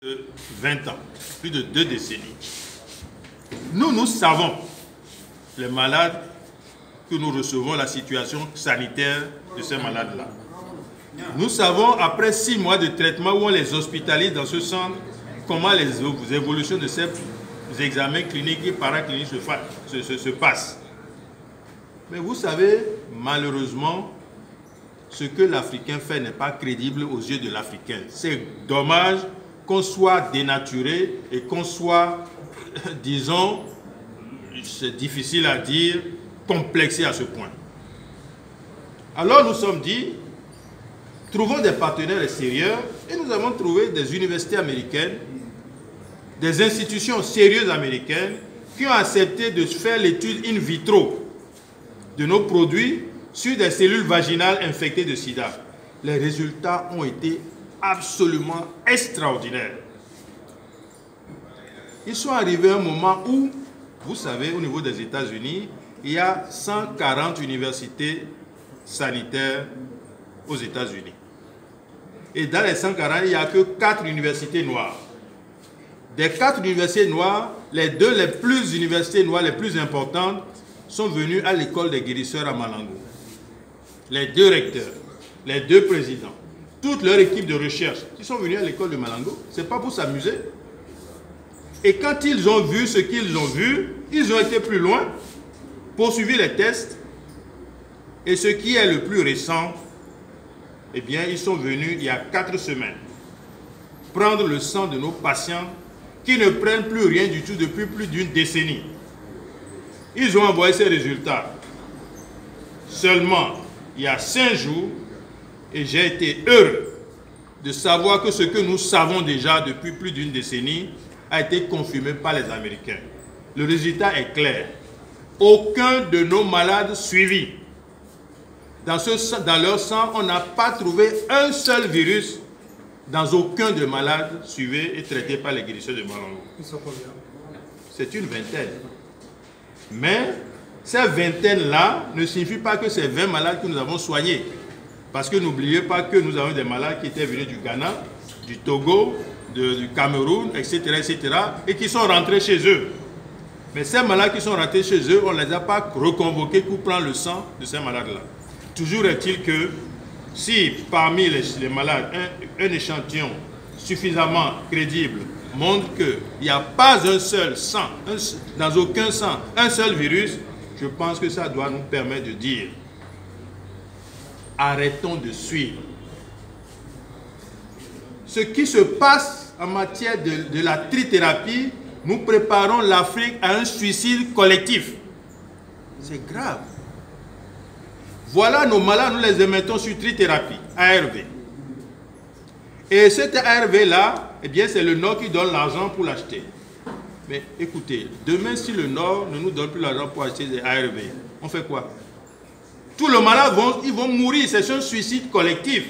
de 20 ans, plus de 2 décennies. Nous savons, les malades, que nous recevons la situation sanitaire de ces malades-là. Nous savons, après 6 mois de traitement où on les hospitalise dans ce centre, comment les évolutions de ces examens cliniques et paracliniques se passent. Mais vous savez, malheureusement, ce que l'Africain fait n'est pas crédible aux yeux de l'Africain. C'est dommage qu'on soit dénaturé et qu'on soit, disons, c'est difficile à dire, complexé à ce point. Alors nous sommes dit, trouvons des partenaires extérieurs et nous avons trouvé des universités américaines, des institutions sérieuses américaines qui ont accepté de faire l'étude in vitro de nos produits sur des cellules vaginales infectées de sida. Les résultats ont été absolument extraordinaires. Ils sont arrivés à un moment où, vous savez, au niveau des États-Unis, il y a 140 universités sanitaires aux États-Unis. Et dans les 140, il n'y a que 4 universités noires. Des 4 universités noires, les 2 universités noires les plus importantes sont venues à l'école des guérisseurs à Malango. Les 2 recteurs, les 2 présidents, toute leur équipe de recherche, qui sont venus à l'école de Malango, ce n'est pas pour s'amuser. Et quand ils ont vu ce qu'ils ont vu, ils ont été plus loin, poursuivi les tests, et ce qui est le plus récent, eh bien, ils sont venus il y a 4 semaines prendre le sang de nos patients qui ne prennent plus rien du tout depuis plus d'une décennie. Ils ont envoyé ces résultats seulement il y a 5 jours et j'ai été heureux de savoir que ce que nous savons déjà depuis plus d'une décennie a été confirmé par les Américains. Le résultat est clair. Aucun de nos malades suivis, dans leur sang, on n'a pas trouvé un seul virus dans aucun des malades suivis et traités par les guérisseurs de Malango. C'est une vingtaine. Mais ces vingtaines-là ne signifient pas que c'est 20 malades que nous avons soignés. Parce que n'oubliez pas que nous avons des malades qui étaient venus du Ghana, du Togo, du Cameroun, etc., et qui sont rentrés chez eux. Mais ces malades qui sont rentrés chez eux, on ne les a pas reconvoqués pour prendre le sang de ces malades-là. Toujours est-il que si parmi les malades, un échantillon suffisamment crédible montre qu'il n'y a pas un seul sang, dans aucun sang, un seul virus, je pense que ça doit nous permettre de dire arrêtons de suivre. Ce qui se passe en matière de la trithérapie, nous préparons l'Afrique à un suicide collectif. C'est grave. Voilà nos malades, nous les émettons sur trithérapie, ARV. Et cet ARV-là, eh bien, c'est le Nord qui donne l'argent pour l'acheter. Mais écoutez, demain, si le Nord ne nous donne plus l'argent pour acheter des ARV, on fait quoi? Tous les malades ils vont mourir, c'est un suicide collectif.